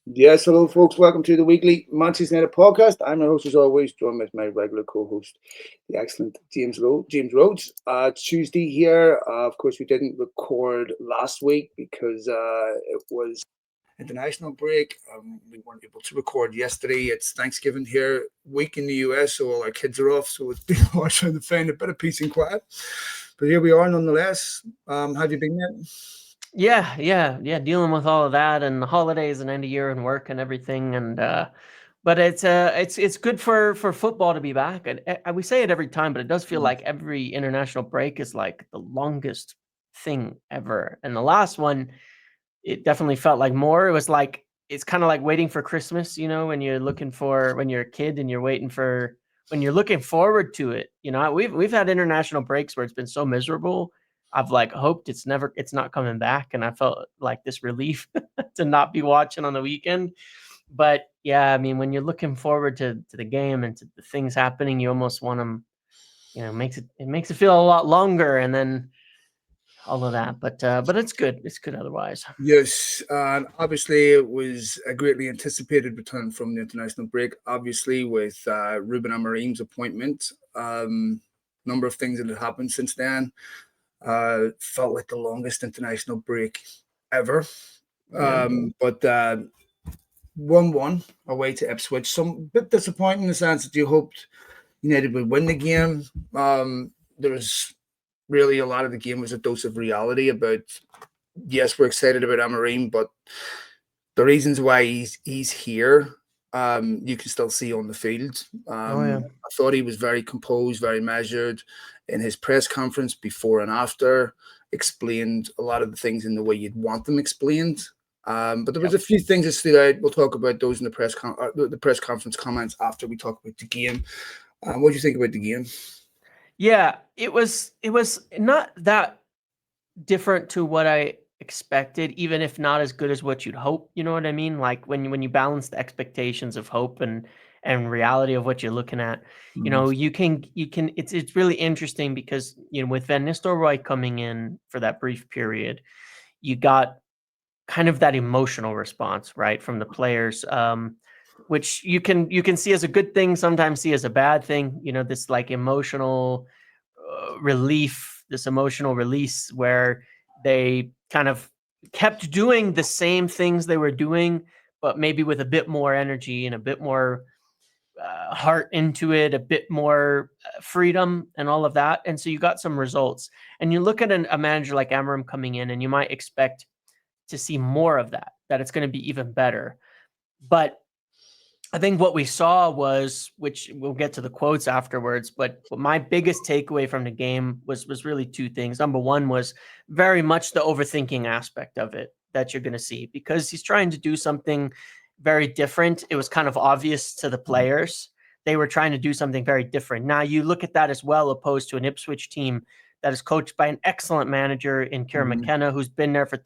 Yes, hello, folks. Welcome to the weekly Manchester United podcast. I'm your host, as always, joined with my regular co-host, the excellent James Rhodes. Tuesday here. Of course, we didn't record last week because it was international break. We weren't able to record yesterday. It's Thanksgiving here, week in the US, so all our kids are off. So it's been hard trying to find a bit of peace and quiet. But here we are, nonetheless. How have you been, yet? Yeah. Dealing with all of that and the holidays and end of year and work and everything, but it's good for football to be back. And we say it every time, but it does feel like every international break is like the longest thing ever. And the last one, it definitely felt like more. It was like it's kind of like waiting for Christmas, when you're a kid and you're waiting for when you're looking forward to it. We've had international breaks where it's been so miserable. I've like hoped it's not coming back, and I felt like this relief to not be watching on the weekend. But yeah, I mean, when you're looking forward to the game and to the things happening, you almost want them. Makes it feel a lot longer, and then all of that. But it's good. It's good otherwise. Yes, and obviously it was a greatly anticipated return from the international break. Obviously, with Ruben Amorim's appointment, number of things that had happened since then. Felt like the longest international break ever. Yeah. But 1-1 away to Ipswich. Some bit disappointing in the sense that you hoped United would win the game. There was really a lot of the game was a dose of reality about, yes, we're excited about Amorim, but the reasons why he's here, you can still see on the field. Oh yeah. I thought he was very composed, very measured in his press conference before and after, explained a lot of the things in the way you'd want them explained. But there was Yep. a few things that stood out. We'll talk about those in the press conference comments after we talk about the game. What do you think about the game? Yeah, it was not that different to what I expected, even if not as good as what you'd hope. You know what I mean? Like when you balance the expectations of hope and reality of what you're looking at, Mhm. you can. It's really interesting because with Van Nistelrooy coming in for that brief period, you got kind of that emotional response, right, from the players, which you can see as a good thing, sometimes see as a bad thing. This like emotional relief, this emotional release where they kind of kept doing the same things they were doing, but maybe with a bit more energy and a bit more heart into it, a bit more freedom and all of that. And so you got some results. And you look at a manager like Amorim coming in, and you might expect to see more of that it's going to be even better. But I think what we saw was, which we'll get to the quotes afterwards, but my biggest takeaway from the game was really two things. Number one was very much the overthinking aspect of it that you're going to see, because he's trying to do something very different. It was kind of obvious to the players. They were trying to do something very different. Now you look at that as well, opposed to an Ipswich team that is coached by an excellent manager in Kieran Mhm. McKenna, who's been there for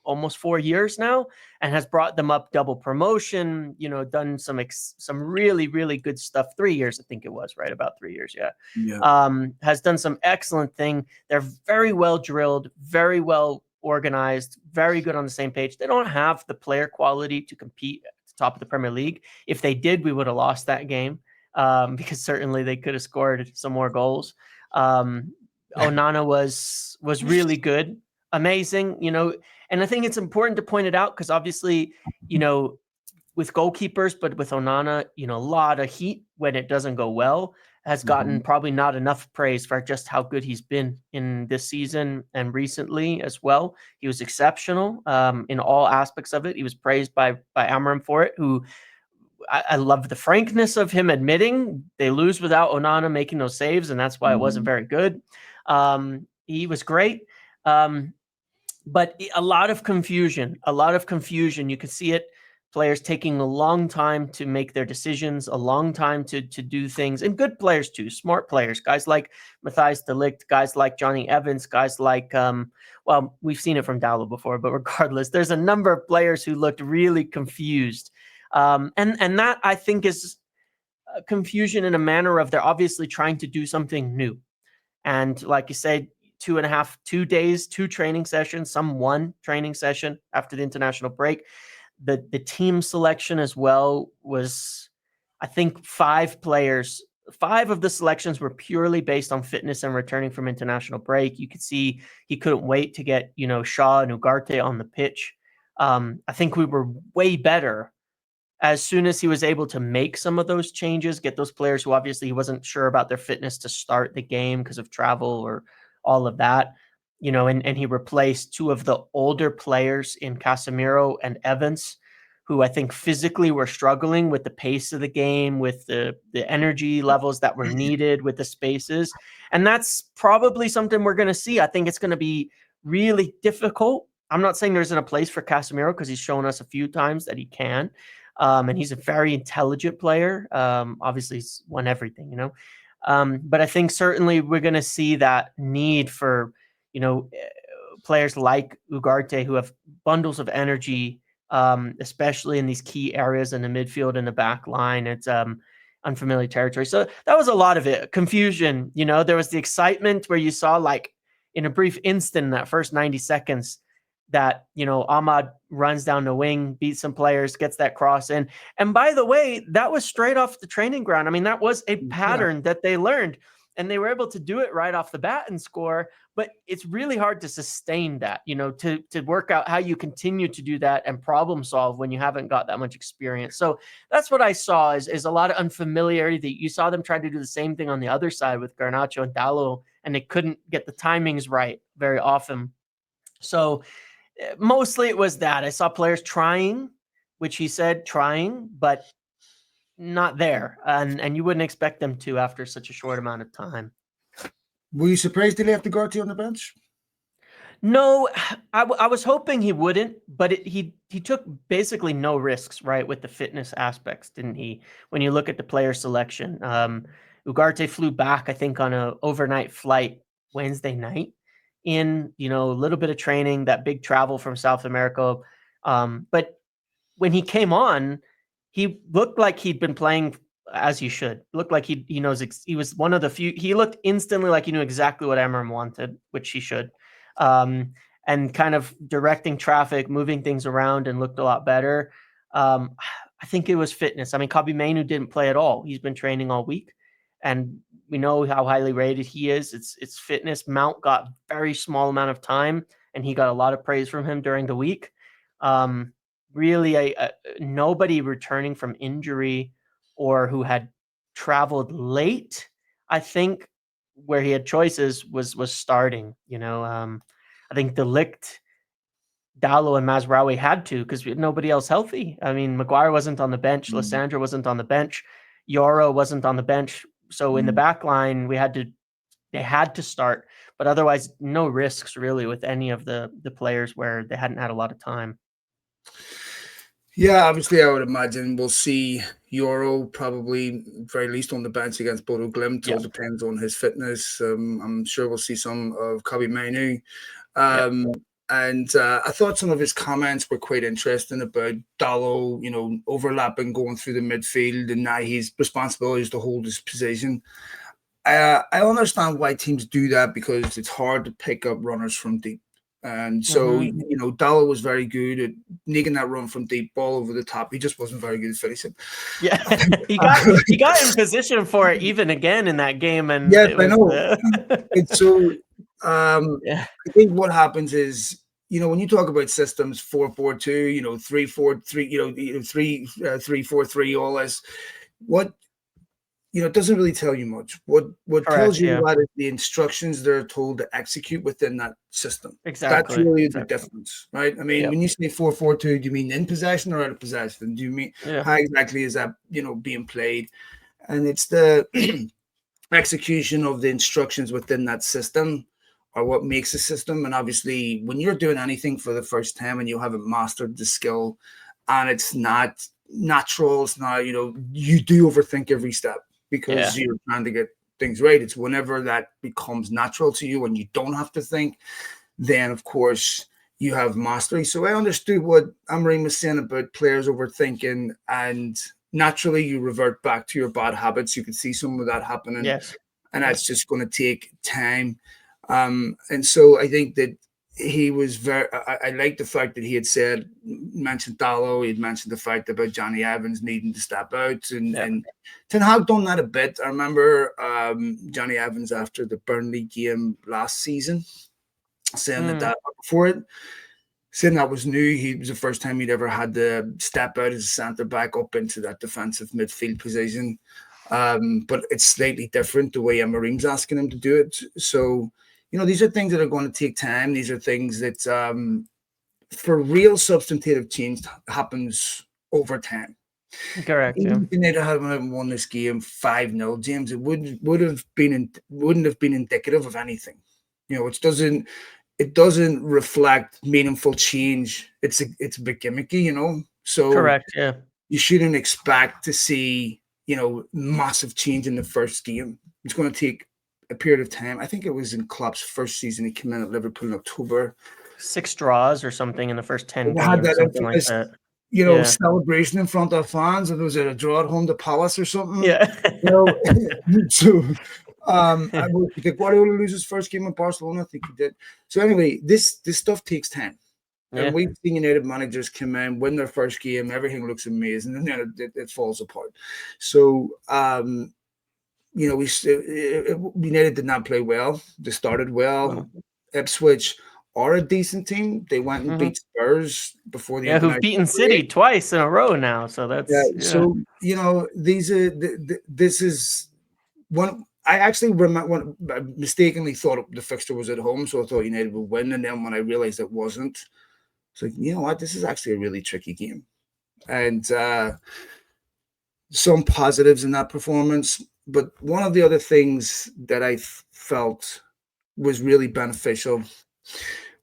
almost 4 years now, and has brought them up double promotion. Done some really really good stuff. 3 years, I think it was, right, about 3 years. Yeah, Yeah. has done some excellent thing. They're very well drilled, very well organized, very good on the same page. They don't have the player quality to compete at the top of the Premier League. If they did, we would have lost that game, because certainly they could have scored some more goals. Um, Onana was really good, amazing. And I think it's important to point it out because obviously, you know, with goalkeepers, but with Onana, a lot of heat when it doesn't go well, has gotten Mhm. probably not enough praise for just how good he's been in this season and recently as well. He was exceptional, in all aspects of it. He was praised by Amorim for it, who I love the frankness of him admitting they lose without Onana making those saves, and that's why it wasn't Mhm. very good. He was great. Um, but a lot of confusion, a lot of confusion. You could see it. Players taking a long time to make their decisions, a long time to do things, and good players too, smart players, guys like Matthias de Ligt, guys like Johnny Evans, guys like well, we've seen it from Dallo before, but regardless, there's a number of players who looked really confused, and that I think is confusion in a manner of they're obviously trying to do something new. And like you said, 2.5, 2 days, two training sessions, some one training session after the international break. the team selection as well was, I think, 5 of the selections were purely based on fitness and returning from international break. You could see he couldn't wait to get, Shaw and Ugarte on the pitch. I think we were way better as soon as he was able to make some of those changes, get those players who obviously he wasn't sure about their fitness to start the game because of travel or all of that, and he replaced 2 of the older players in Casemiro and Evans, who I think physically were struggling with the pace of the game, with the energy levels that were needed, with the spaces. And that's probably something we're going to see. I think it's going to be really difficult. I'm not saying there isn't a place for Casemiro because he's shown us a few times that he can. And he's a very intelligent player. Obviously, he's won everything, but I think certainly we're going to see that need for, players like Ugarte who have bundles of energy, especially in these key areas in the midfield and the back line. It's unfamiliar territory. So that was a lot of it. Confusion, there was the excitement where you saw, like, in a brief instant, in that first 90 seconds, that, Ahmad runs down the wing, beats some players, gets that cross in. And by the way, that was straight off the training ground. I mean, that was a pattern that they learned, and they were able to do it right off the bat and score. But it's really hard to sustain that, to work out how you continue to do that and problem solve when you haven't got that much experience. So that's what I saw is a lot of unfamiliarity. That you saw them try to do the same thing on the other side with Garnacho and Dallo, and they couldn't get the timings right very often. So mostly it was that. I saw players trying, which he said trying, but not there. And you wouldn't expect them to after such a short amount of time. Were you surprised they left Ugarte on the bench? No, I was hoping he wouldn't, but he took basically no risks, right, with the fitness aspects, didn't he? When you look at the player selection, Ugarte flew back, I think, on an overnight flight Wednesday night in, a little bit of training, that big travel from South America. But when he came on, he looked like he'd been playing as he should. Looked like he knows. He was one of the few. He looked instantly like he knew exactly what Amorim wanted, which he should. And kind of directing traffic, moving things around, and looked a lot better. I think it was fitness. I mean, Kobbie Mainoo didn't play at all. He's been training all week, and we know how highly rated he is. It's fitness. Mount got very small amount of time, and he got a lot of praise from him during the week. Really, nobody returning from injury or who had traveled late, I think, where he had choices was starting. I think De Ligt, Dallo, and Mazraoui had to, because we had nobody else healthy. I mean, Maguire wasn't on the bench, Lissandra wasn't on the bench, Yoro wasn't on the bench. So in the back line, they had to start, but otherwise no risks really with any of the players where they hadn't had a lot of time. Yeah, obviously, I would imagine we'll see Yoro probably very least on the bench against Bodo Glimt. It all depends on his fitness. I'm sure we'll see some of Kobbie Mainoo. And I thought some of his comments were quite interesting about Dallo, overlapping, going through the midfield, and now his responsibility is to hold his position. I understand why teams do that, because it's hard to pick up runners from deep. And so, Dallo was very good at making that run from deep, ball over the top. He just wasn't very good at finishing. Yeah, he got in position for it even again in that game. And yes, I know. And so, I think what happens is, when you talk about systems, 4-4-2, 3-4-3, 3-4-3, all this, what it doesn't really tell you much. What tells you that is the instructions they're told to execute within that system. Exactly. That's really the difference, right? I mean, when you say 4-4-2, do you mean in possession or out of possession? Do you mean how exactly is that, being played? And it's the execution of the instructions within that system are what makes a system. And obviously, when you're doing anything for the first time and you haven't mastered the skill and it's not natural, it's not, you do overthink every step, because you're trying to get things right. It's whenever that becomes natural to you and you don't have to think, then of course you have mastery. So I understood what Amorim was saying about players overthinking, and naturally you revert back to your bad habits. You can see some of that happening, and that's just going to take time. And so I think that he was very. I like the fact that he had mentioned Dallo. He had mentioned the fact about Johnny Evans needing to step out, and Ten Hag done that a bit. I remember Johnny Evans after the Burnley game last season saying that before it, saying that was new. He was the first time he'd ever had to step out as a centre back up into that defensive midfield position. But it's slightly different the way Amorim's asking him to do it. So, these are things that are going to take time. These are things that, for real substantive change, happens over time. Correct. Even if United had won this game 5-0, James, it wouldn't have been indicative of anything. It doesn't reflect meaningful change. It's a bit gimmicky, So correct. Yeah. You shouldn't expect to see, massive change in the first game. It's going to take a period of time. I think it was in Klopp's first season. He came in at Liverpool in October. 6 draws or something in the first 10 They had games, that something like that. Celebration in front of fans, and there was a draw at home to Palace or something. Yeah. So did Guardiola lose his first game in Barcelona? I think he did. So anyway, this stuff takes time. Yeah. And we've seen United managers come in, win their first game, everything looks amazing, and then it falls apart. So, United did not play well. They started well. Ipswich are a decent team. They went and beat Spurs before the who've beaten City twice in a row now. So that's So this is one. I actually remember I mistakenly thought the fixture was at home, so I thought United would win, and then when I realized it wasn't, it's like, you know what, this is actually a really tricky game, and some positives in that performance. But one of the other things that I felt was really beneficial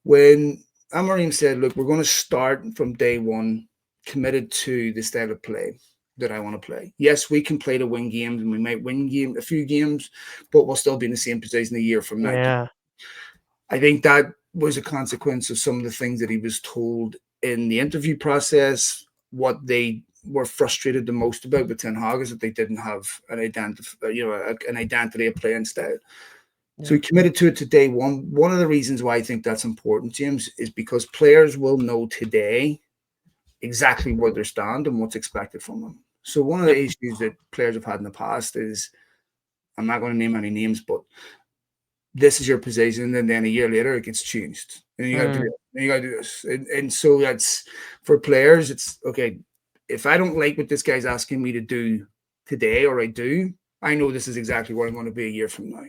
when Amorim said, look, we're going to start from day one committed to the style of play that I want to play. Yes, we can play to win games, and we might win a few games, but we'll still be in the same position a year from now. Yeah. I think that was a consequence of some of the things that he was told in the interview process. What they were frustrated the most about with Ten Hag is that they didn't have an identity of playing style. Yeah. So he committed to it to day one. One of the reasons why I think that's important, James, is because players will know today exactly where they stand and what's expected from them. So one of the issues that players have had in the past is, I'm not going to name any names, but this is your position, and then a year later it gets changed, and you got to do it, and you got to do this, and so that's for players. It's okay. If I don't like what this guy's asking me to do today, or I know this is exactly where I'm going to be a year from now.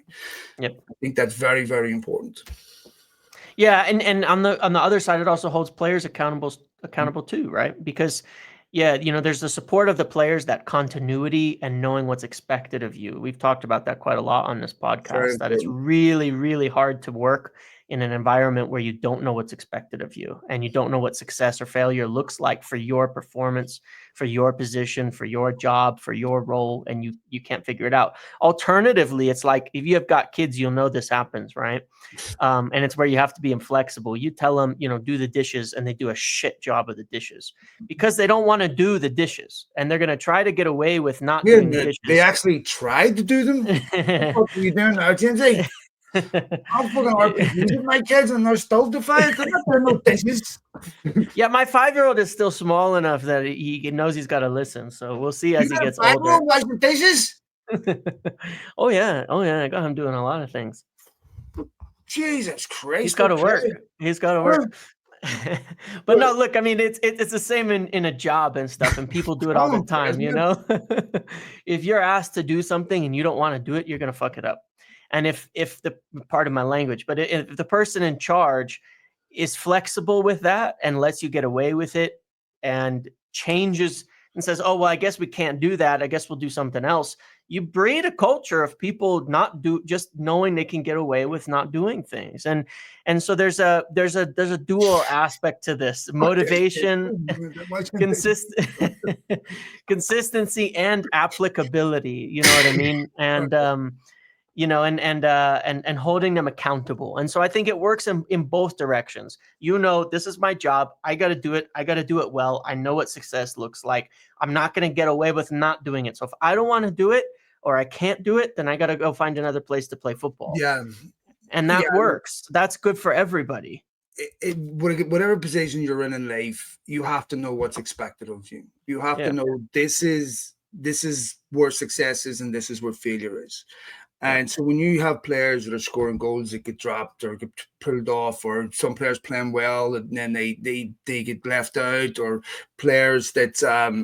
Yep, I think that's very, very important. Yeah, and on the other side, it also holds players accountable too, right? Because there's the support of the players, that continuity and knowing what's expected of you. We've talked about that quite a lot on this podcast, that it's really, really hard to work in an environment where you don't know what's expected of you, and you don't know what success or failure looks like for your performance, for your position, for your job, for your role, and you can't figure it out. Alternatively, it's like, if you have got kids, you'll know this happens, right? And it's where you have to be inflexible. You tell them, do the dishes, and they do a shit job of the dishes because they don't want to do the dishes, and they're going to try to get away with not doing the dishes. They actually tried to do them. What are you doing now, Jamesy? I'm fucking RPG with my kids, and they're still defiant. They're not doing no dishes. Yeah, my 5-year-old is still small enough that he knows he's got to listen. So we'll see as he gets older. Washing dishes? Oh yeah, I got him doing a lot of things. Jesus Christ! He's got to work. He's got to work. But no, look, I mean, it's the same in a job and stuff, and people do it all the time. If you're asked to do something and you don't want to do it, you're gonna fuck it up. And if the part of my language, but if the person in charge is flexible with that and lets you get away with it and changes and says, oh, well, I guess we can't do that, I guess we'll do something else, you breed a culture of people just knowing they can get away with not doing things. And so there's a dual aspect to this: motivation, consistency, and applicability. You know what I mean? And and holding them accountable. And so I think it works in both directions. This is my job. I got to do it. I got to do it well. I know what success looks like. I'm not going to get away with not doing it. So if I don't want to do it, or I can't do it, then I got to go find another place to play football. Yeah. And that works. That's good for everybody. whatever position you're in life, you have to know what's expected of you. You have to Yeah. know this is where success is and this is where failure is. Yeah. And so when you have players that are scoring goals that get dropped or get pulled off, or some players playing well and then they get left out, or players that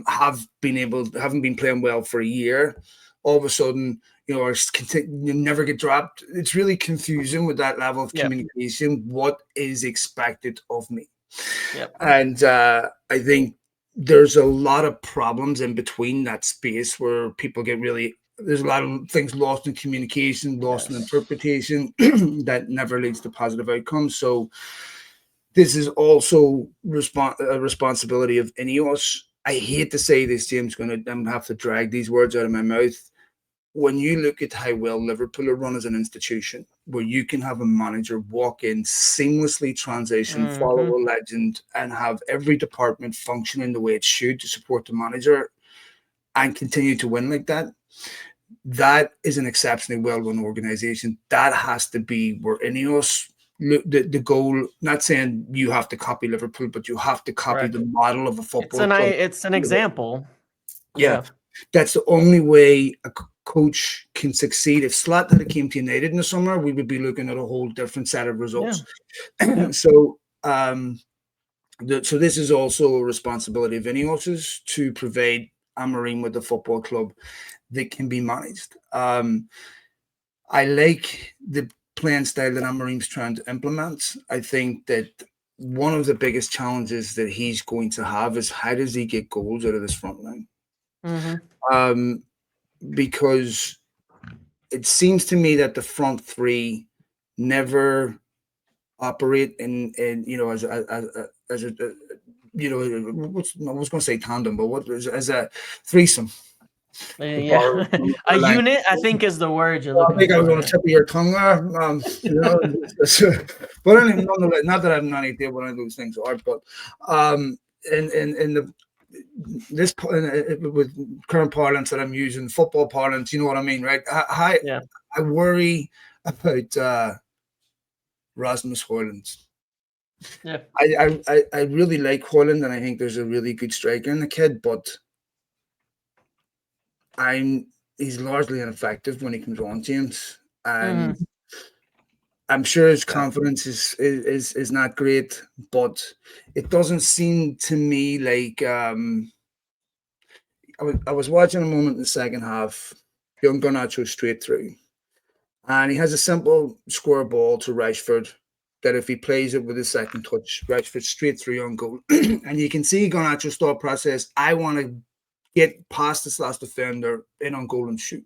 haven't been playing well for a year, all of a sudden, or you never get dropped. It's really confusing with that level of Yeah. communication. What is expected of me? Yeah. And I think there's a lot of problems in between that space where people get really, there's a lot of things lost in communication, lost in Yes. interpretation that never leads to positive outcomes. So this is also a responsibility of Ineos. I hate to say this, James. I'm going to have to drag these words out of my mouth. When you look at how well Liverpool are run as an institution, where you can have a manager walk in, seamlessly transition, follow Mm-hmm. a legend, and have every department functioning the way it should to support the manager and continue to win like that, that is an exceptionally well-run organization. That has to be where Ineos, the goal, not saying you have to copy Liverpool, but you have to copy Right. the model of a It's football club. it's an example. Yeah, Yeah. that's the only way a coach can succeed. If Slot had came to United in the summer, we would be looking at a whole different set of Yeah. results. Yeah. So, so this is also a responsibility of Ineos's to provide Amorim with the football club that can be managed. I like the playing style that Amorim's trying to implement. I think that one of the biggest challenges that he's going to have is how does he get goals out of this front line? Mm-hmm. Because it seems to me that the front three never operate in as a I was going to say tandem, but what was as a threesome. Yeah. A unit, I think, is the word you're Well, I looking think I was for. on the tip of your tongue there. But anyway, nonetheless, not that I have any idea what any of those things are, but um, in the this with current parlance that I'm using, football parlance, you know what I mean, right? Yeah. I worry about Rasmus Højlund. Yeah. I really like Højlund, and I think there's a really good striker in the kid, but he's largely ineffective when he comes on, James, and Mm-hmm. I'm sure his Yeah. confidence is not great, but it doesn't seem to me like I was watching a moment in the second half, young Garnacho straight through, and he has a simple square ball to Rashford that if he plays it with his second touch, Rashford straight through on goal, and you can see Garnacho's thought process. I want to get past this last defender, in on goal and shoot.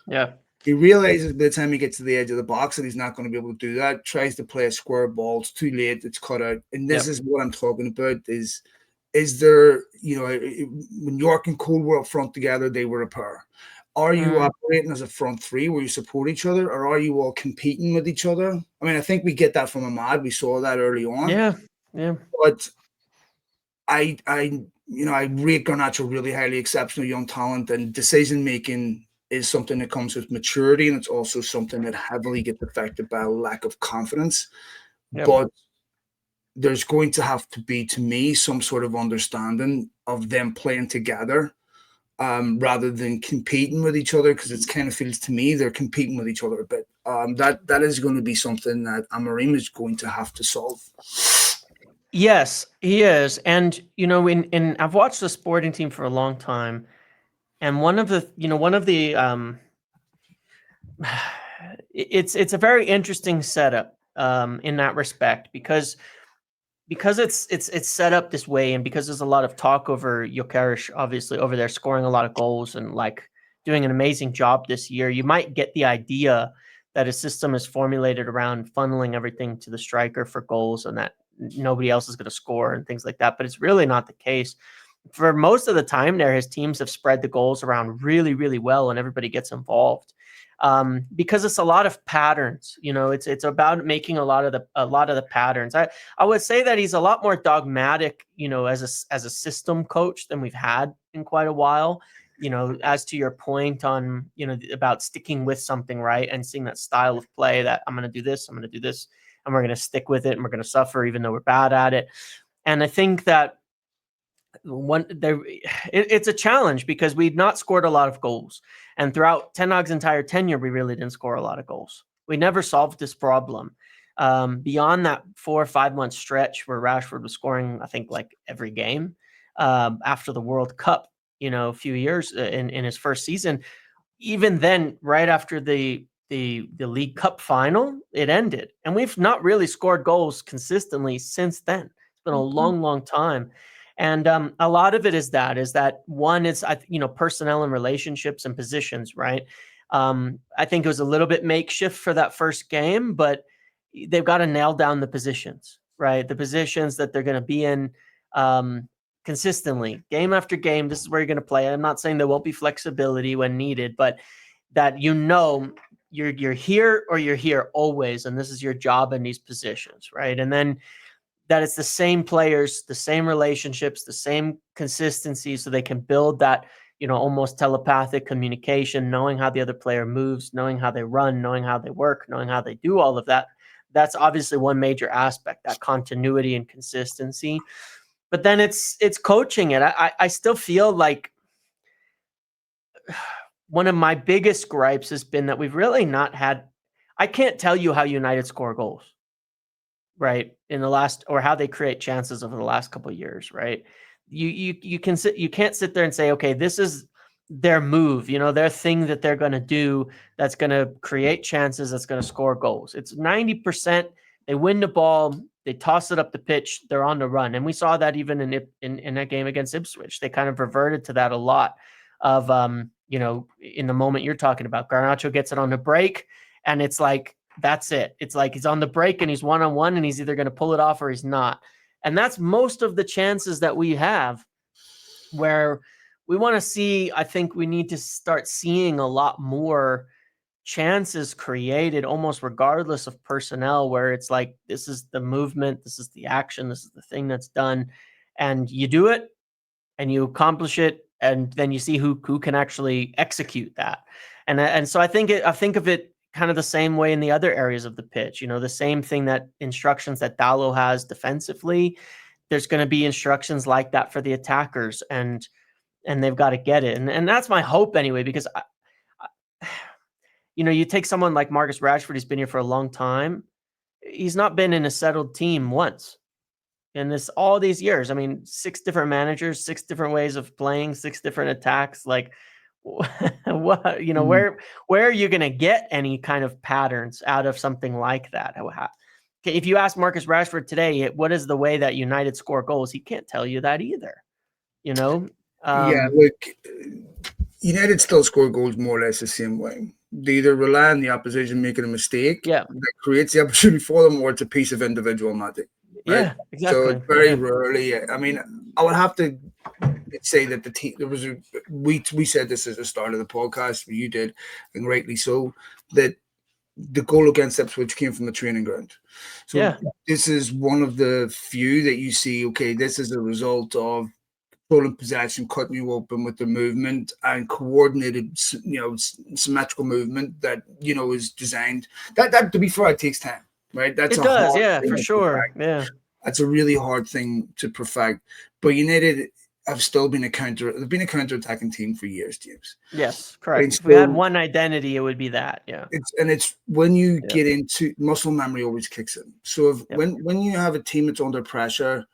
Yeah. He realizes by the time he gets to the edge of the box that he's not going to be able to do that. Tries to play a square ball. It's too late. It's cut out. And this Yep. is what I'm talking about. Is there, when York and Cole were up front together, they were a pair. Are you Mm. operating as a front three where you support each other, or are you all competing with each other? I mean, I think we get that from Ahmad. We saw that early on. Yeah. Yeah. But I rate Garnacho really highly, exceptional young talent, and decision making is something that comes with maturity, and it's also something that heavily gets affected by a lack of confidence. Yep. But there's going to have to be, to me, some sort of understanding of them playing together rather than competing with each other, because it kind of feels to me they're competing with each other a bit. That is going to be something that Amorim is going to have to solve. Yes, he is. And in I've watched the sporting team for a long time, and one of the it's a very interesting setup in that respect, because it's set up this way, and because there's a lot of talk over Gyökeres, obviously over there scoring a lot of goals and like doing an amazing job this year, you might get the idea that a system is formulated around funneling everything to the striker for goals and that nobody else is going to score and things like that. But it's really not the case. For most of the time there, his teams have spread the goals around really, really well, and everybody gets involved. Because it's a lot of patterns, it's about making a lot of the patterns. I would say that he's a lot more dogmatic, as a system coach than we've had in quite a while. As to your point on, about sticking with something, right, and seeing that style of play, that I'm going to do this, I'm going to do this, and we're going to stick with it, and we're going to suffer even though we're bad at it. And I think that it's a challenge because we'd not scored a lot of goals, and throughout Ten Hag's entire tenure, we really didn't score a lot of goals. We never solved this problem. Beyond that 4 or 5 month stretch where Rashford was scoring, I think, like every game after the World Cup, a few years in his first season. Even then, right after the League Cup final, it ended, and we've not really scored goals consistently since then. It's been a long, long time. And a lot of it is that one, it's, personnel and relationships and positions, right? I think it was a little bit makeshift for that first game, but they've got to nail down the positions, right? The positions that they're going to be in consistently, game after game. This is where you're going to play. I'm not saying there won't be flexibility when needed, but that you're here or you're here always, and this is your job in these positions, right? And then that it's the same players, the same relationships, the same consistency, so they can build that, almost telepathic communication, knowing how the other player moves, knowing how they run, knowing how they work, knowing how they do all of that. That's obviously one major aspect, that continuity and consistency. But then it's coaching it. I still feel like one of my biggest gripes has been that we've really not had, I can't tell you how United score goals, right, in the last, or how they create chances over the last couple of years, right? You can't sit there and say, okay, this is their move, their thing that they're going to do that's going to create chances, that's going to score goals. It's 90%. They win the ball, they toss it up the pitch, they're on the run. And we saw that even in that game against Ipswich. They kind of reverted to that a lot of, in the moment you're talking about. Garnacho gets it on the break, and it's like, that's it. It's like he's on the break and he's one-on-one, and he's either going to pull it off or he's not. And that's most of the chances that we have, where we want to see, I think we need to start seeing a lot more chances created almost regardless of personnel, where it's like, this is the movement, this is the action, this is the thing that's done, and you do it and you accomplish it, and then you see who can actually execute that. And so I think of it kind of the same way in the other areas of the pitch. The same thing, that instructions that Dalot has defensively, there's going to be instructions like that for the attackers, and they've got to get it. And that's my hope anyway, because you take someone like Marcus Rashford, he's been here for a long time. He's not been in a settled team once in all these years. I mean, 6 different managers, 6 different ways of playing, 6 different attacks. Like, what, where are you going to get any kind of patterns out of something like that? If you ask Marcus Rashford today, what is the way that United score goals? He can't tell you that either. Look, United still score goals more or less the same way. They either rely on the opposition making a mistake that creates the opportunity for them, or it's a piece of individual magic. Right? Yeah, exactly. So very rarely. I mean, I would have to say that the team, we said this at the start of the podcast, you did, and rightly so, that the goal against Ipswich came from the training ground. So this is one of the few that you see, okay, this is a result of controlling possession, cutting you open with the movement, and coordinated, symmetrical movement that, is designed. That to be fair, it takes time, right? That's it does, for sure. Yeah. That's a really hard thing to perfect. But United have still been they've been a counter-attacking team for years, James. Yes, correct. If we had one identity, it would be that. Yeah. It's when you get into muscle memory, always kicks in. So when you have a team that's under pressure,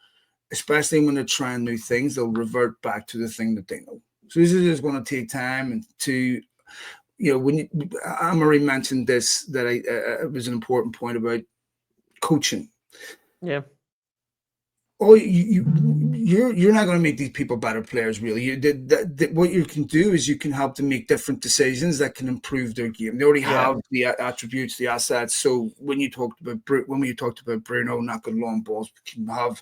especially when they're trying new things, they'll revert back to the thing that they know. So this is just going to take time, and to, when Amorim mentioned this, that it was an important point about coaching. Yeah. You're not going to make these people better players, really. What you can do is you can help them make different decisions that can improve their game. They already have the attributes, the assets. So when you talked about Bruno knocking long balls, we can have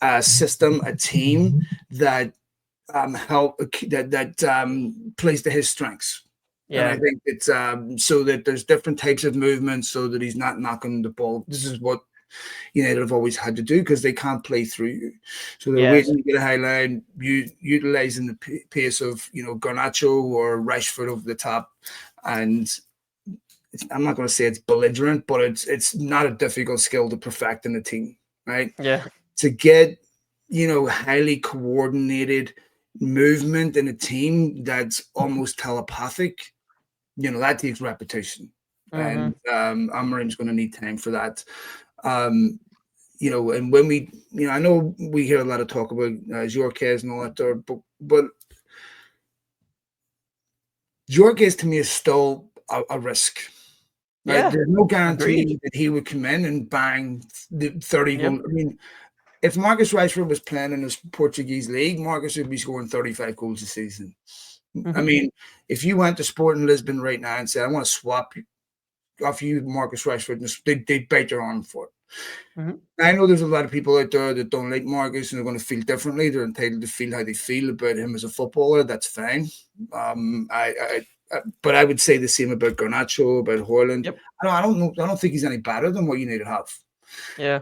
a system, a team that plays to his strengths. Yeah. And I think it's so that there's different types of movements, so that he's not knocking the ball. This is what United have always had to do, because they can't play through you. So they're waiting to get a high line, utilizing the pace of Garnacho or Rashford over the top, and I'm not going to say it's belligerent, but it's not a difficult skill to perfect in a team, right? Yeah. To get, highly coordinated movement in a team that's almost telepathic, that takes repetition. And Amorim's going to need time for that. And when we, I know we hear a lot of talk about Zirkzee and all that there, but Zirkzee to me is still a risk. Right? Yeah. There's no Agreed. guarantee that he would come in and bang the 30 Yep. goal. I mean, if Marcus Rashford was playing in this Portuguese league, Marcus would be scoring 35 goals a season. I mean, if you went to Sporting Lisbon right now and said, I want to swap off you, Marcus Rashford, they'd bite their arm for it. I know there's a lot of people out there that don't like Marcus and they're going to feel differently. They're entitled to feel how they feel about him as a footballer. That's fine. But I would say the same about Garnacho, about Haaland. Yep. I don't know. I don't think he's any better than what United have. Yeah.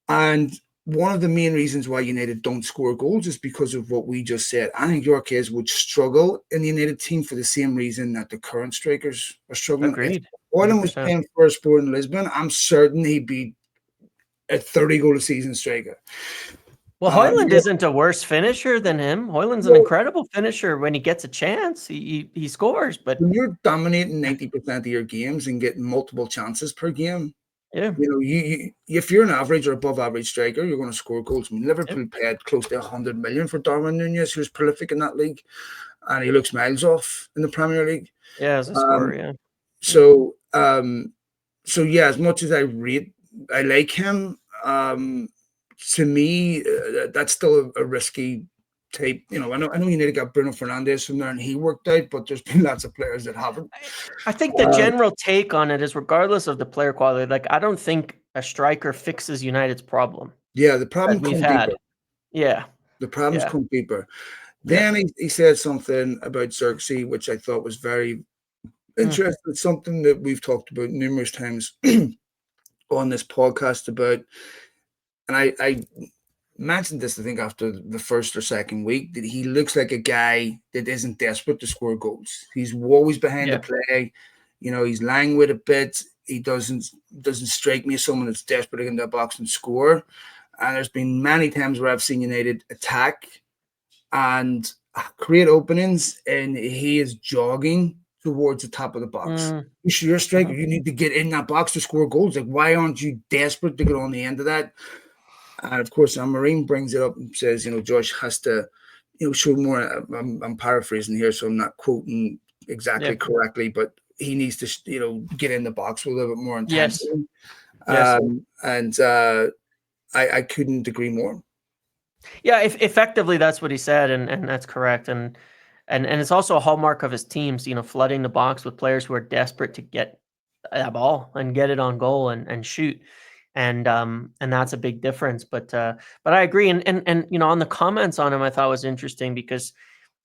And one of the main reasons why United don't score goals is because of what we just said. I think Zirkzee would struggle in the United team for the same reason that the current strikers are struggling. Agreed. If Haaland was playing for a Sport in Lisbon, I'm certain he'd be a 30 goal a season striker. Well, Højlund isn't a worse finisher than him. Højlund's an incredible finisher. When he gets a chance, he scores. But when you're dominating 90% of your games and getting multiple chances per game, you if you're an average or above average striker, you're going to score goals. I mean, Liverpool paid close to 100 million for Darwin Núñez, who's prolific in that league, and he looks miles off in the Premier League. Yeah, as a scorer, yeah. So, yeah, as much as I like him. To me, that's still a risky type. I know you need to get Bruno Fernandes from there, and he worked out, but there's been lots of players that haven't. I think the general take on it is, regardless of the player quality, like I don't think a striker fixes United's problem. Yeah, the problem we've had. Deeper. Yeah, the problems come deeper. Then he said something about Zirkzee, which I thought was very interesting. It's something that we've talked about numerous times on this podcast about. And I mentioned this, I think, after the first or second week, that he looks like a guy that isn't desperate to score goals. He's always behind the play. He's languid a bit. He doesn't strike me as someone that's desperate to get in the box and score. And there's been many times where I've seen United attack and create openings, and he is jogging towards the top of the box. You're a striker. You need to get in that box to score goals. Like, why aren't you desperate to get on the end of that? And of course, Amorim brings it up and says, Josh has to, show more. I'm paraphrasing here, so I'm not quoting exactly correctly, but he needs to, get in the box with a little bit more intensity. Yes. And I couldn't agree more. Yeah, effectively, that's what he said, and that's correct. And it's also a hallmark of his teams, flooding the box with players who are desperate to get that ball and get it on goal and shoot. And that's a big difference. But I agree. And on the comments on him, I thought was interesting because,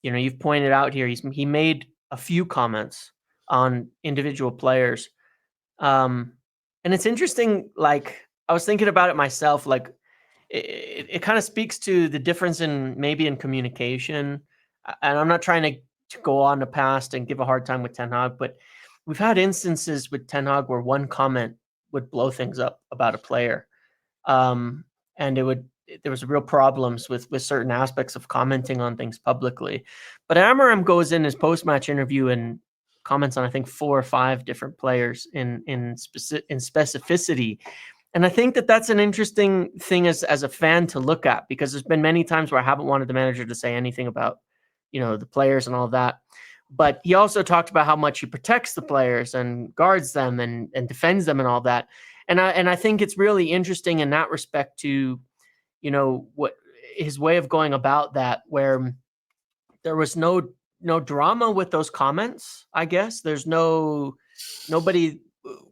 you've pointed out here, he made a few comments on individual players. And it's interesting, like, I was thinking about it myself, like, it kind of speaks to the difference in communication. And I'm not trying to go on the past and give a hard time with Ten Hag, but we've had instances with Ten Hag where one comment would blow things up about a player. And there was real problems with certain aspects of commenting on things publicly. But Amorim goes in his post-match interview and comments on, I think, 4 or 5 different players in specificity. And I think that's an interesting thing as a fan to look at, because there's been many times where I haven't wanted the manager to say anything about, the players and all of that. But he also talked about how much he protects the players and guards them and defends them and all that. And I think it's really interesting in that respect to, what his way of going about that, where there was no drama with those comments. I guess there's nobody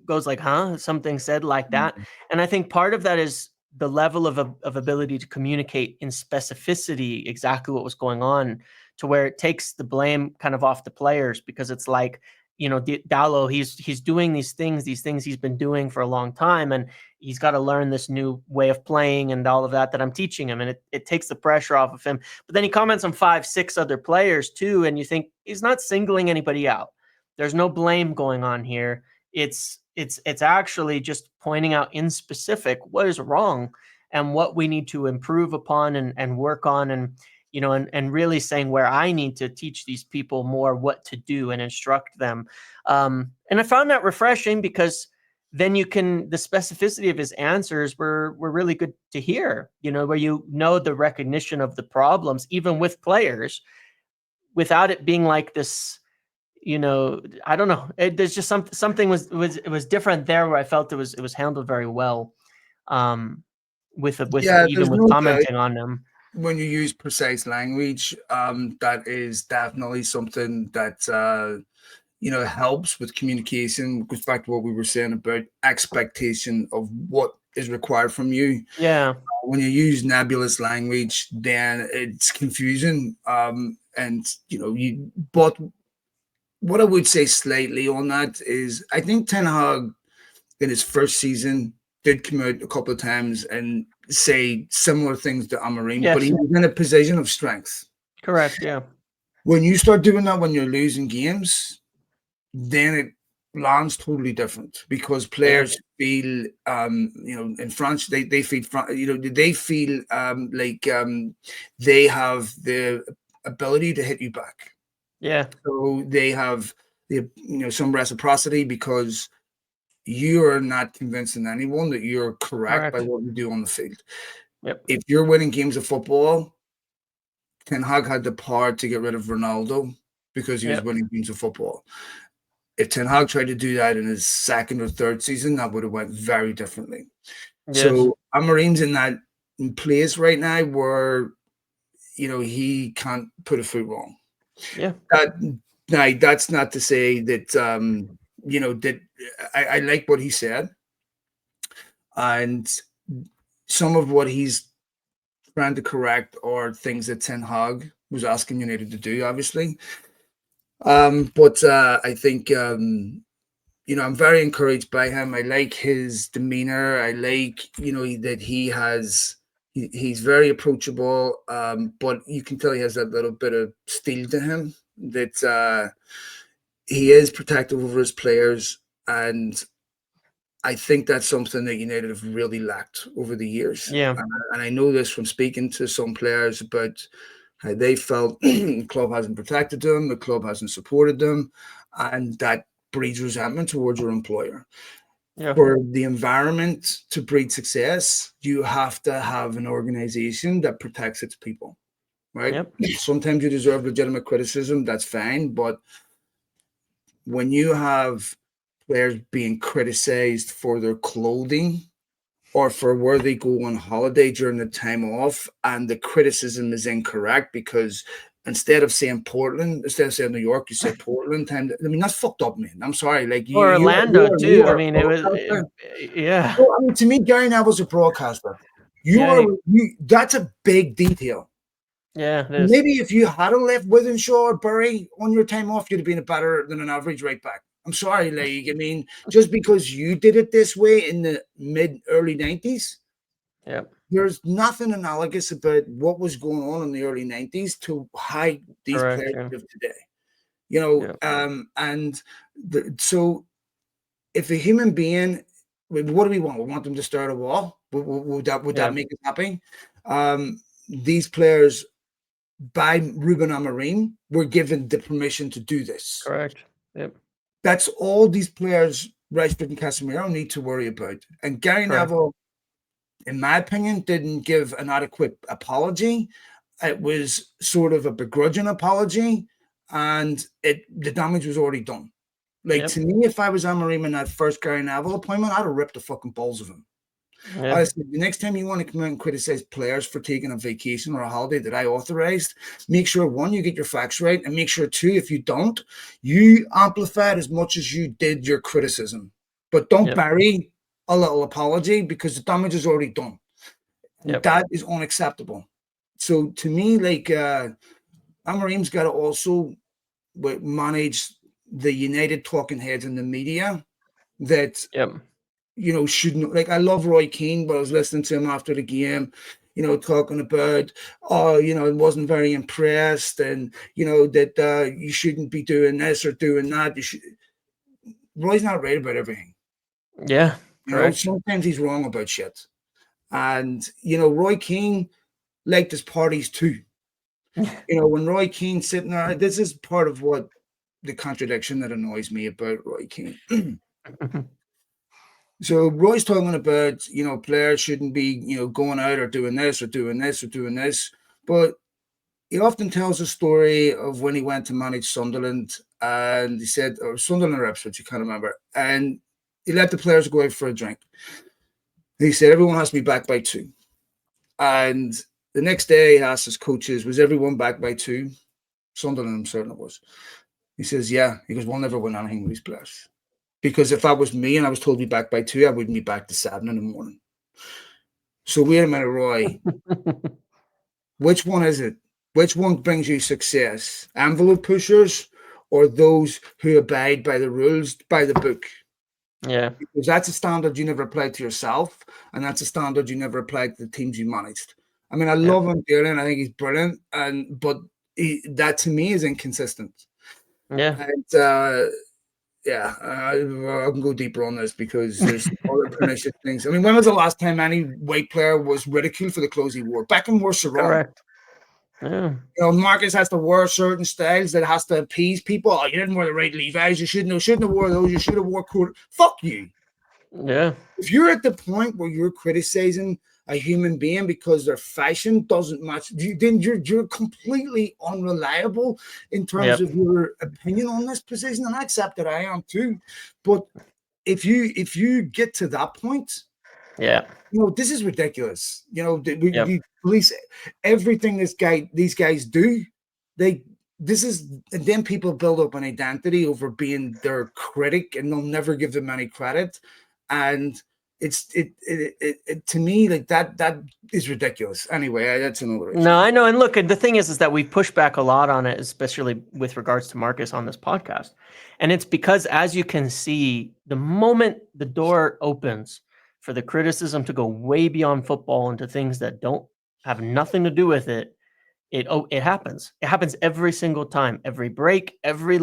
goes like, huh, something said like that. And I think part of that is the level of ability to communicate in specificity exactly what was going on, to where it takes the blame kind of off the players, because it's like, Dallo, he's doing these things he's been doing for a long time, and he's got to learn this new way of playing and all of that I'm teaching him, and it takes the pressure off of him. But then he comments on 5, 6 other players too, and you think he's not singling anybody out. There's no blame going on here. It's actually just pointing out in specific what is wrong and what we need to improve upon and work on, and and really saying where I need to teach these people more what to do and instruct them. And I found that refreshing, because then the specificity of his answers were really good to hear, where the recognition of the problems, even with players, without it being like this, I don't know. There's just something was different there, where I felt it was handled very well, with Yeah, even there's with no doubt commenting on them. when you use precise language, that is definitely something that helps with communication. Goes back to what we were saying about expectation of what is required from you. Yeah, When you use nebulous language, then it's confusing. And but what I would say slightly on that is, I think Ten Hag in his first season did come out a couple of times and say similar things to Amorim, but yes, he was in a position of strength. correct, yeah, When you start doing that when you're losing games, then it lands totally different, because yeah, players feel, in France, they feel, they feel like they have the ability to hit you back. yeah, So they have some reciprocity, because you are not convincing anyone that you're correct by correct, what you do on the field. yep, If you're winning games of football, Ten Hag had the power to get rid of Ronaldo because he was yep, winning games of football. If Ten Hag tried to do that in his second or third season, that would have went very differently. yes, So Amorim's in that place right now where he can't put a foot wrong. yeah, That Now, that's not to say that that I like what he said, and some of what he's trying to correct are things that Ten Hag was asking United to do, obviously. But I think I'm very encouraged by him. I like his demeanor. I like that he's very approachable. But you can tell he has that little bit of steel to him. That he is protective over his players, and I think that's something that United have really lacked over the years. yeah, And I know this from speaking to some players about how they felt the club hasn't protected them, the club hasn't supported them, and that breeds resentment towards your employer. yeah, For the environment to breed success, you have to have an organization that protects its people, right? yep, Sometimes you deserve legitimate criticism, that's fine, but when you have players being criticized for their clothing or for where they go on holiday during the time off, and the criticism is incorrect, because instead of saying Portland, instead of saying New York, you say Portland. That's fucked up, man. I'm sorry. Like or you Orlando are you too. I are a mean, broadcaster. yeah, Well, I mean, to me, Gary Neville's a broadcaster. yeah, That's a big detail. yeah, it is, Maybe if you hadn't left Withenshaw or Bury on your time off, you'd have been a better than an average right back. I'm sorry, like, I mean, just because you did it this way in the early 90s, yep, there's nothing analogous about what was going on in the early 90s to how these correct, players yeah, live today. yep, So if a human being, what do we want? We want them to start a wall. Would that yeah, make us happy? These players, by Ruben Amorim, were given the permission to do this. correct, yep, That's all these players, Rashford and Casemiro, need to worry about. And Gary correct, Neville, in my opinion, didn't give an adequate apology. It was sort of a begrudging apology, and the damage was already done. Like, yep, to me, if I was Amorim in that first Gary Neville appointment, I'd have ripped the fucking balls of him. yeah, I said, the next time you want to come out and criticize players for taking a vacation or a holiday that I authorized, make sure, one, you get your facts right, and make sure, two, if you don't, you amplify it as much as you did your criticism. But don't yep, bury a little apology, because the damage is already done. yep, That is unacceptable. So to me, like, Amorim's got to also manage the United talking heads in the media that yep, shouldn't, like, I love Roy Keane, but I was listening to him after the game, talking about, I wasn't very impressed, and that you shouldn't be doing this or doing that. Roy's not right about everything. Yeah, correct. Sometimes he's wrong about shit. And, Roy Keane liked his parties too. When Roy Keane's sitting there, this is part of what the contradiction that annoys me about Roy Keane. So Roy's talking about, players shouldn't be, going out or doing this or doing this or doing this. But he often tells a story of when he went to manage Sunderland, and he said, or Sunderland or Ipswich, you can't remember. And he let the players go out for a drink. He said, everyone has to be back by 2. And the next day he asked his coaches, was everyone back by 2? Sunderland, I'm certain it was. He says, yeah. He goes, we'll never win anything with these players. Because if that was me and I was told to be back by 2, I wouldn't be back to 7 in the morning. So wait a minute, Roy. Which one is it? Which one brings you success? Envelope pushers or those who abide by the rules, by the book? Yeah. Because that's a standard you never applied to yourself, and that's a standard you never applied to the teams you managed. I mean, I love him dearly, and I think he's brilliant, but that to me is inconsistent. Yeah. And I can go deeper on this because there's other pernicious things. I mean, when was the last time any white player was ridiculed for the clothes he wore? Beckham wore sarong. Correct. Yeah. Marcus has to wear certain styles that has to appease people. Oh, you didn't wear the right Levi's. You shouldn't have wore those. You should have wore cool. Fuck you. Yeah. If you're at the point where you're criticizing a human being because their fashion doesn't match, then you're completely unreliable in terms of your opinion on this position. And I accept that I am too. But if you get to that point, this is ridiculous. The police, everything these guys do, and then people build up an identity over being their critic, and they'll never give them any credit. And it to me, like that is ridiculous. Anyway, that's another issue. No, I know. And look, the thing is that we push back a lot on it, especially with regards to Marcus on this podcast. And it's because, as you can see, the moment the door opens for the criticism to go way beyond football into things that don't have nothing to do with it, it happens. It happens every single time, every break, every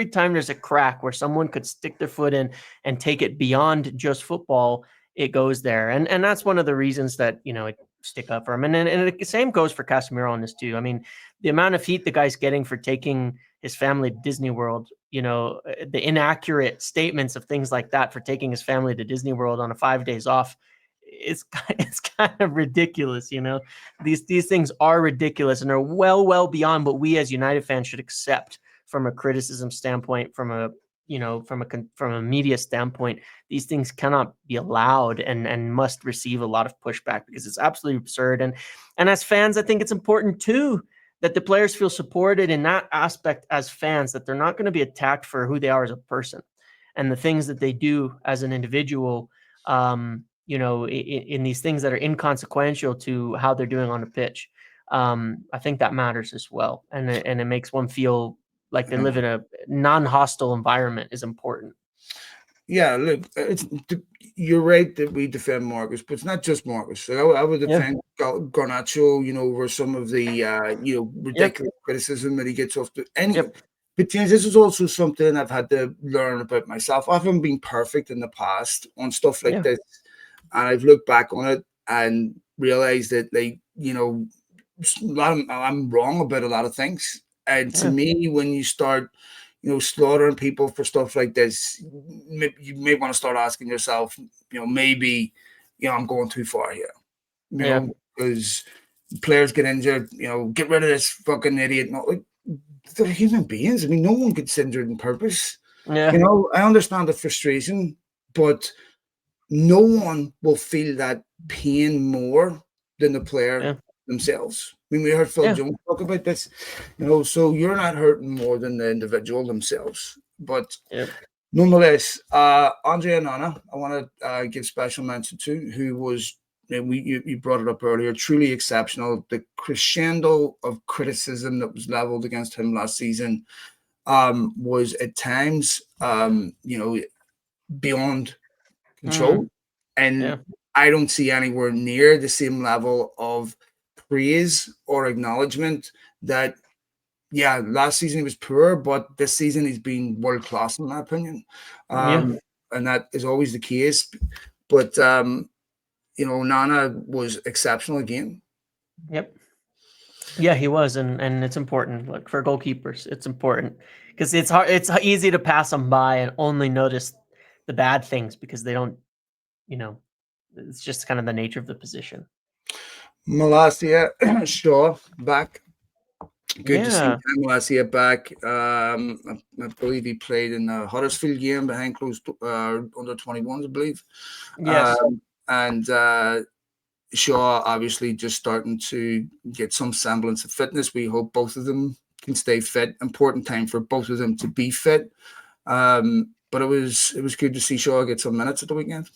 time there's a crack where someone could stick their foot in and take it beyond just football, it goes there. And that's one of the reasons that, it stick up for him. And the same goes for Casemiro on this too. I mean, the amount of heat the guy's getting for taking his family to Disney World, the inaccurate statements of things like that for taking his family to Disney World on a 5 days off, it's kind of ridiculous. These things are ridiculous and are well beyond what we as United fans should accept from a criticism standpoint, from a media standpoint. These things cannot be allowed and must receive a lot of pushback because it's absolutely absurd. And as fans, I think it's important too that the players feel supported in that aspect as fans, that they're not going to be attacked for who they are as a person and the things that they do as an individual. In these things that are inconsequential to how they're doing on the pitch. I think that matters as well. And it makes one feel like they live in a non-hostile environment is important. Yeah, look, you're right that we defend Marcus, but it's not just Marcus. I would defend Garnacho, over some of the, ridiculous criticism that he gets off the anyway. But James, this is also something I've had to learn about myself. I haven't been perfect in the past on stuff like this. And I've looked back on it and realized that, I'm wrong about a lot of things. And to me, when you start, slaughtering people for stuff like this, you may want to start asking yourself, maybe, I'm going too far here. Because players get injured, get rid of this fucking idiot. They're human beings. I mean, no one gets injured on purpose. I understand the frustration, but no one will feel that pain more than the player themselves. I mean, we heard Phil Jones talk about this, so you're not hurting more than the individual themselves. But nonetheless, Andrea Nana, I want to give special mention to, who was, you brought it up earlier, truly exceptional. The crescendo of criticism that was leveled against him last season was at times, beyond control. And I don't see anywhere near the same level of praise or acknowledgement that, Yeah, last season he was poor, but this season he's been world class in my opinion. Yeah. And that is always the case. But Nana was exceptional again. Yep. Yeah, he was, and it's important. Like for goalkeepers, it's important because it's hard. It's easy to pass them by and only notice the bad things because they don't. You know, it's just kind of the nature of the position. Malacia Shaw back. Good to see Yeah. Malacia back. I believe he played in the Huddersfield game behind closed under 21s, I believe. Yes. And Shaw obviously just starting to get some semblance of fitness. We hope both of them can stay fit. Important time for both of them to be fit. But it was good to see Shaw get some minutes at the weekend.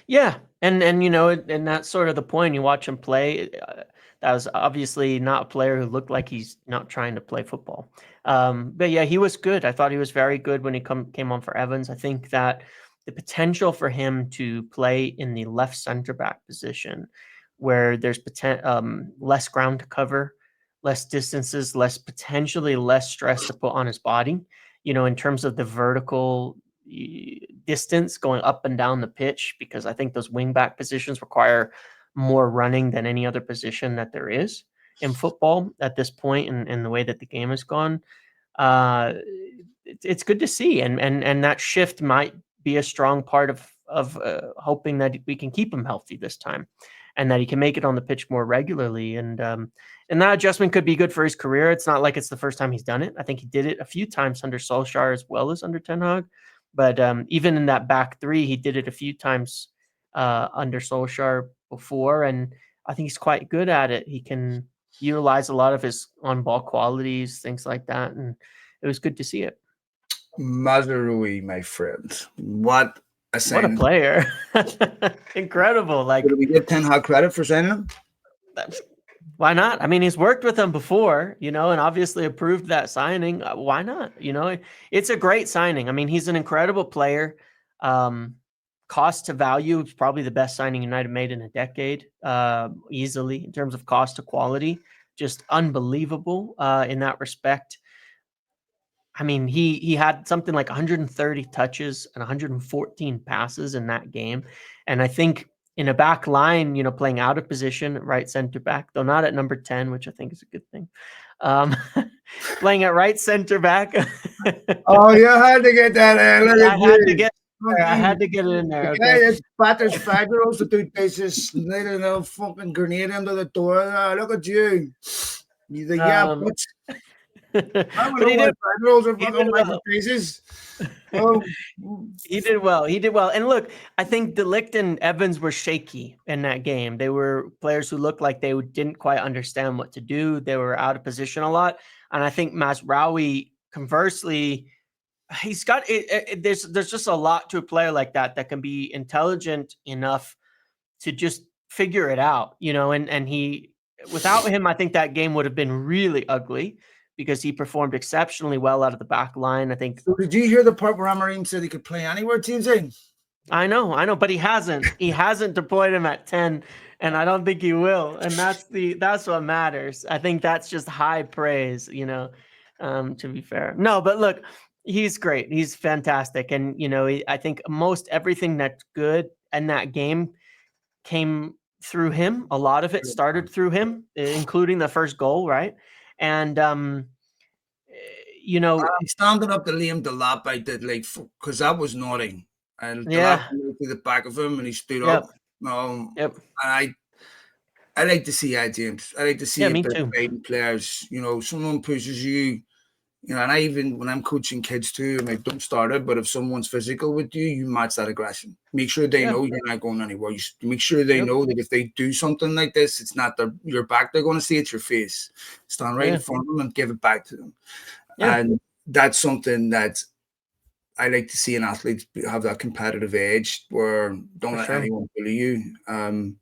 Yeah, and and that's sort of the point. You watch him play. That was obviously not a player who looked like he's not trying to play football. But yeah, he was good. I thought he was very good when he came on for Evans. I think that the potential for him to play in the left center back position, where there's less ground to cover, less distances, potentially less stress to put on his body. In terms of the vertical distance going up and down the pitch, because I think those wingback positions require more running than any other position that there is in football at this point in the way that the game has gone. It's good to see, and that shift might be a strong part of hoping that we can keep him healthy this time, and that he can make it on the pitch more regularly. And that adjustment could be good for his career. It's not like it's the first time he's done it. I think he did it a few times under Solskjaer as well as under Ten Hag. But even in that back three, he did it a few times under Solskjaer before, and I think he's quite good at it. He can utilize a lot of his on-ball qualities, things like that, and it was good to see it. Mazarui, my friend, what a signing! What a player! Incredible! Like, did we give Ten Hag credit for signing him? Why not? I mean, he's worked with them before, and obviously approved that signing. Why not? It's a great signing. I mean, he's an incredible player. Cost to value, it's probably the best signing United made in a decade, easily in terms of cost to quality. Just unbelievable in that respect. I mean, he had something like 130 touches and 114 passes in that game, and I think in a back line, playing out of position, right center back, though not at number 10, which I think is a good thing. Playing at right center back. Oh, you had to get that in. I had to get it in there. Okay, it's batters 5-year-olds to do bases, sliding a fucking grenade into the door. Look at you. You the but he did. 5-year-olds are fucking like faces. Oh. He did well. And look, I think De Ligt and Evans were shaky in that game. They were players who looked like they didn't quite understand what to do. They were out of position a lot. And I think Mazraoui, conversely, he's got it. There's just a lot to a player like that can be intelligent enough to just figure it out, and he, without him, I think that game would have been really ugly, because he performed exceptionally well out of the back line. I think. So did you hear the part where Amorim said he could play anywhere, Tuesday? I know, but he hasn't. He hasn't deployed him at 10, and I don't think he will. And that's what matters. I think that's just high praise, to be fair. No, but look, he's great. He's fantastic. And, I think most everything that's good in that game came through him. A lot of it started through him, including the first goal, right? And I'm standing up to Liam Delap. I did, because that was naughty. And Delap went to the back of him, and he stood up. And I like to see that, James. I like to see players. Someone pushes you. And I even, when I'm coaching kids too, I'm like, don't start it. But if someone's physical with you, you match that aggression. Make sure they know you're not going anywhere. You make sure they know that if they do something like this, it's not your back they're going to see, it's your face. Stand right in front of them and give it back to them. And that's something that I like to see an athlete have, that competitive edge where don't let anyone bully you.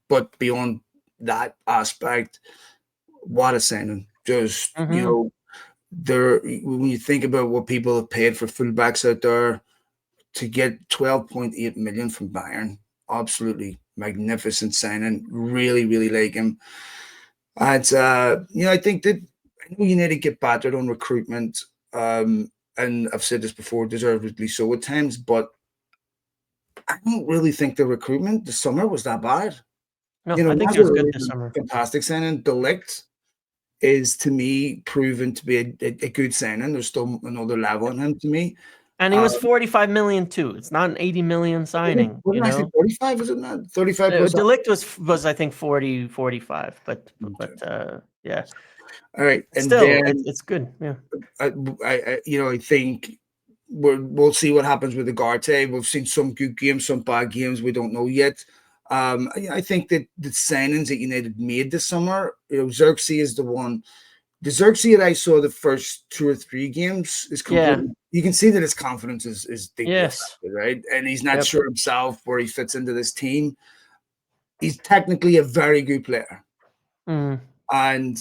But beyond that aspect, what a signing. Just, when you think about what people have paid for fullbacks out there, to get 12.8 million from Bayern, absolutely magnificent signing. Really, really like him. And I think that know you need to get battered on recruitment, and I've said this before, deservedly so at times, but I don't really think the recruitment this summer was that bad. No, You know, I think he was good this Managerial summer. fantastic signing. Delict is to me proven to be a good signing. There's still another level in him to me. And he was 45 million too. It's not an 80 million signing, Wasn't you actually know. 45, was it not? 35 plus. Delict was I think 40, 45, but yeah. All right, and Still, then it's good. Yeah. I think we'll see what happens with Ugarte. We've seen some good games, some bad games. We don't know yet. I think that the signings that United made this summer, Zirkzee is the one. The Zirkzee that I saw the first 2 or 3 games is completely. Yeah. You can see that his confidence is deeply Yes. affected, right? And he's not Yep. sure himself where he fits into this team. He's technically a very good player, and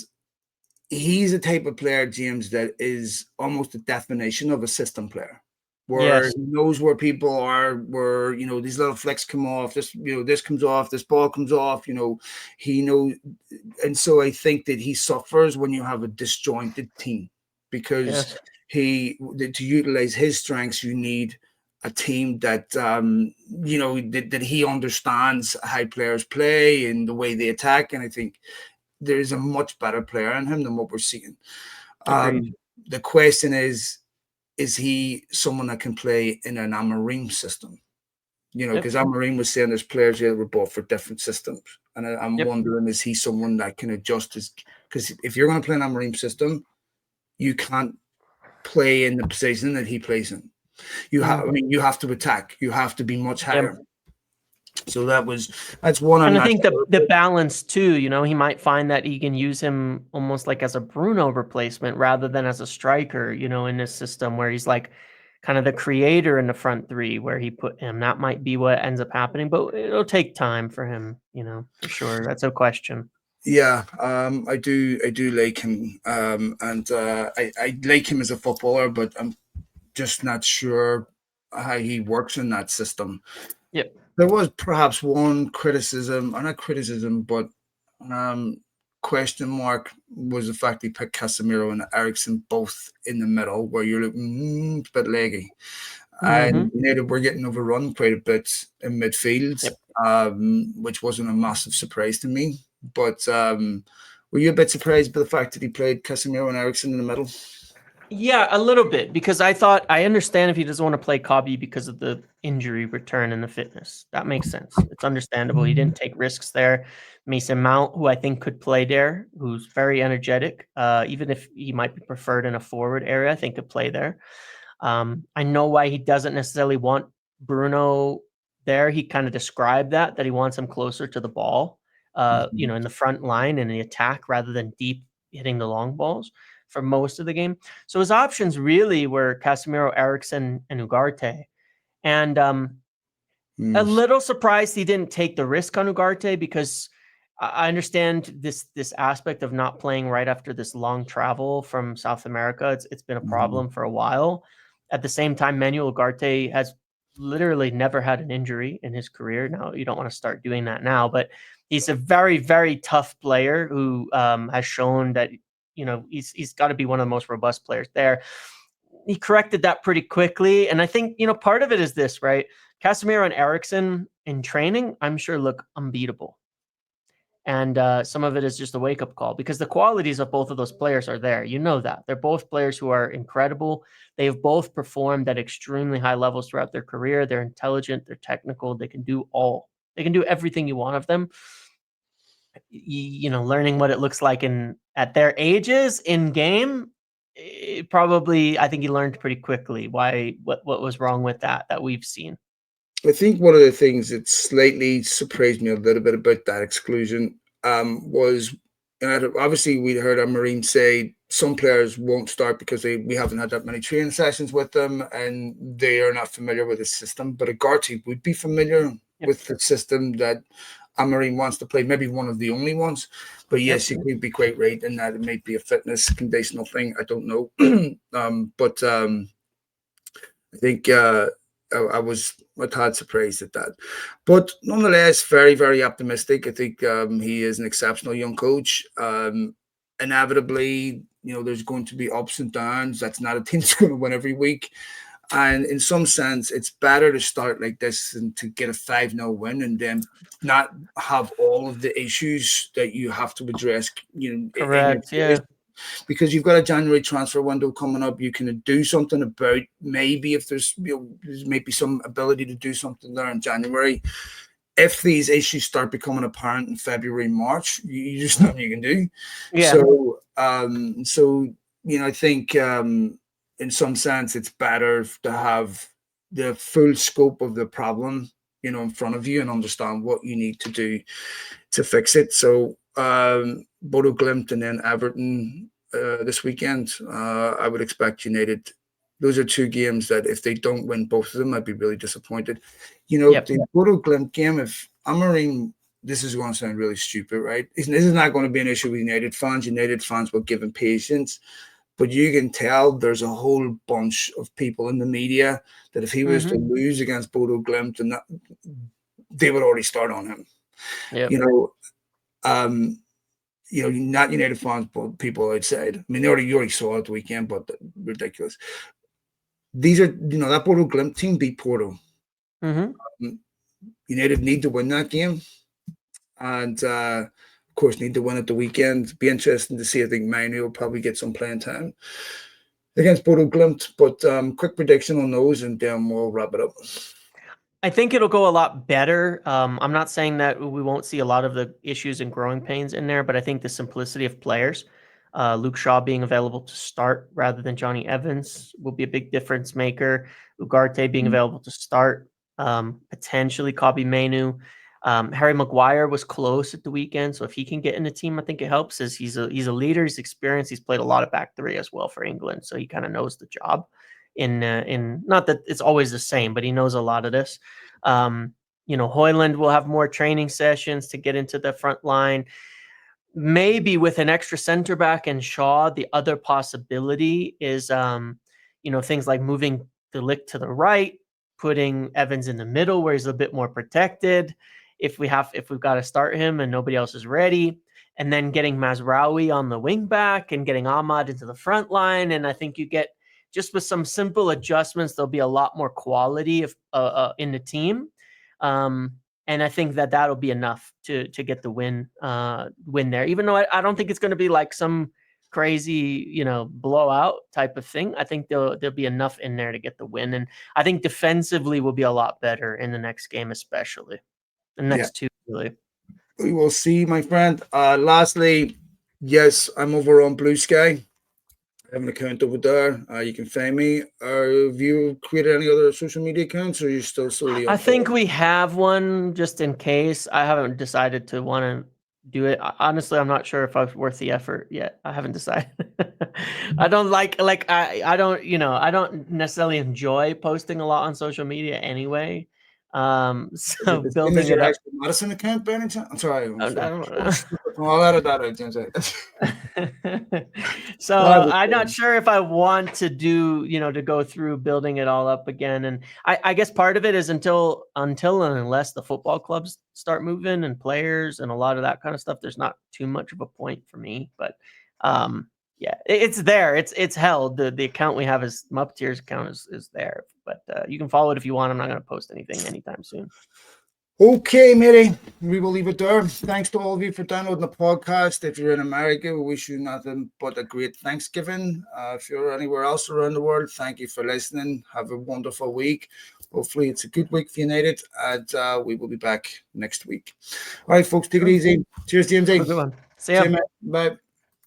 he's a type of player, James, that is almost a definition of a system player, where Yes. he knows where people are, where these little flicks come off, this comes off, this ball comes off, he knows. And so I think that he suffers when you have a disjointed team, because Yes. to utilize his strengths, you need a team that that he understands how players play and the way they attack. And I think there is a much better player in him than what we're seeing. Agreed. The question is he someone that can play in an Amorim system? Because Amorim was saying there's players here that were bought for different systems. And I'm wondering, is he someone that can adjust his... Because if you're going to play an Amorim system, you can't play in the position that he plays in. You have to attack. You have to be much higher. So that's one. And I think the balance too, he might find that he can use him almost like as a Bruno replacement rather than as a striker, in this system where he's like kind of the creator in the front three where he put him. That might be what ends up happening, but it'll take time for him, for sure. That's no question. Yeah, I do like him, and I like him as a footballer, but I'm just not sure how he works in that system. Yep. There was perhaps one criticism, or not criticism, but question mark, was the fact he picked Casemiro and Eriksen both in the middle, where you're looking a bit leggy. And United were getting overrun quite a bit in midfield, which wasn't a massive surprise to me. But were you a bit surprised by the fact that he played Casemiro and Eriksen in the middle? Yeah, a little bit, because I understand if he doesn't want to play Cobby because of the injury return and the fitness. That makes sense. It's understandable. He didn't take risks there. Mason Mount, who I think could play there, who's very energetic, even if he might be preferred in a forward area, I think could play there. I know why he doesn't necessarily want Bruno there. He kind of described that he wants him closer to the ball, in the front line and the attack rather than deep hitting the long balls for most of the game. So his options really were Casemiro, Eriksen, and Ugarte. And a little surprised he didn't take the risk on Ugarte, because I understand this aspect of not playing right after this long travel from South America. It's been a problem for a while. At the same time, Manuel Ugarte has literally never had an injury in his career. Now, you don't want to start doing that now, but he's a very, very tough player who has shown that he's got to be one of the most robust players there. He corrected that pretty quickly. And I think, part of it is this, right? Casemiro and Eriksen in training, I'm sure, look unbeatable. And some of it is just a wake-up call, because the qualities of both of those players are there. That. They're both players who are incredible. They've both performed at extremely high levels throughout their career. They're intelligent. They're technical. They can do everything you want of them. Learning what it looks like at their ages in game, I think he learned pretty quickly what was wrong with that we've seen. I think one of the things that slightly surprised me a little bit about that exclusion was, obviously we heard Amorim say some players won't start because we haven't had that many training sessions with them and they are not familiar with the system. But Ugarte would be familiar with the system that Amorim wants to play, maybe one of the only ones. But yes, you could be quite right in that it might be a fitness conditional thing. I don't know. But I think I was a tad surprised at that. But nonetheless, very, very optimistic. I think he is an exceptional young coach. Inevitably, there's going to be ups and downs. That's not a team that's going to win every week. And in some sense, it's better to start like this than to get a 5-0 win and then not have all of the issues that you have to address, Correct. Yeah. because you've got a January transfer window coming up. You can do something about maybe if there's maybe some ability to do something there in January. If these issues start becoming apparent in February, March, you just nothing you can do. Yeah. So I think in some sense it's better to have the full scope of the problem, in front of you and understand what you need to do to fix it. So Bodo Glimt and then Everton this weekend. I would expect United. Those are two games that if they don't win both of them, I'd be really disappointed. The Bodo Glimt game, if Amorim, this is going to sound really stupid, right? This is not going to be an issue with United fans. United fans will give him patience. But you can tell there's a whole bunch of people in the media that if he was to lose against Bodo Glimt, and they would already start on him. Yep. Not United fans, but people outside. I mean, you already saw it the weekend, but ridiculous. These are, that Bodo Glimt team beat Porto. United need to win that game. And, of course, need to win at the weekend. Be interesting to see. I think Manu will probably get some playing time against Bodo Glimt. But quick prediction on those, and then we'll wrap it up. I think it'll go a lot better. I'm not saying that we won't see a lot of the issues and growing pains in there, but I think the simplicity of players, Luke Shaw being available to start rather than Johnny Evans will be a big difference maker. Ugarte being available to start, potentially Kobbie Mainoo. Harry Maguire was close at the weekend, so if he can get in the team, I think it helps. As he's a leader, he's experienced, he's played a lot of back three as well for England, so he kind of knows the job. In not that it's always the same, but he knows a lot of this. Højlund will have more training sessions to get into the front line. Maybe with an extra center back and Shaw, the other possibility is, things like moving De Ligt to the right, putting Evans in the middle where he's a bit more protected. If we've got to start him and nobody else is ready, and then getting Mazraoui on the wing back and getting Ahmad into the front line. And I think you get, just with some simple adjustments, there'll be a lot more quality in the team. And I think that'll be enough to get the win there, even though I don't think it's going to be like some crazy, blowout type of thing. I think there'll be enough in there to get the win. And I think defensively will be a lot better in the next game, especially the next two, really. We will see, my friend. Lastly, yes, I'm over on Blue Sky. I have an account over there. You can find me. Have you created any other social media accounts, or are you still solely on? I think we have one just in case. I haven't decided to want to do it. Honestly, I'm not sure if it's worth the effort yet. I haven't decided. I don't I don't necessarily enjoy posting a lot on social media anyway. So building it up. Madison account, by any chance? I'm sorry. I don't know. I'll edit that out, James. So I'm not sure if I want to do, to go through building it all up again. And I guess part of it is until and unless the football clubs start moving and players and a lot of that kind of stuff, there's not too much of a point for me. But yeah, it's there. It's held. The account we have is Muppeteers account is there. But you can follow it if you want. I'm not going to post anything anytime soon. Okay, matey, we will leave it there. Thanks to all of you for downloading the podcast. If you're in America, we wish you nothing but a great Thanksgiving. If you're anywhere else around the world, thank you for listening. Have a wonderful week. Hopefully it's a good week for United, and we will be back next week. All right, folks, take it easy. Cheers, James. Have a good one. See ya. Bye.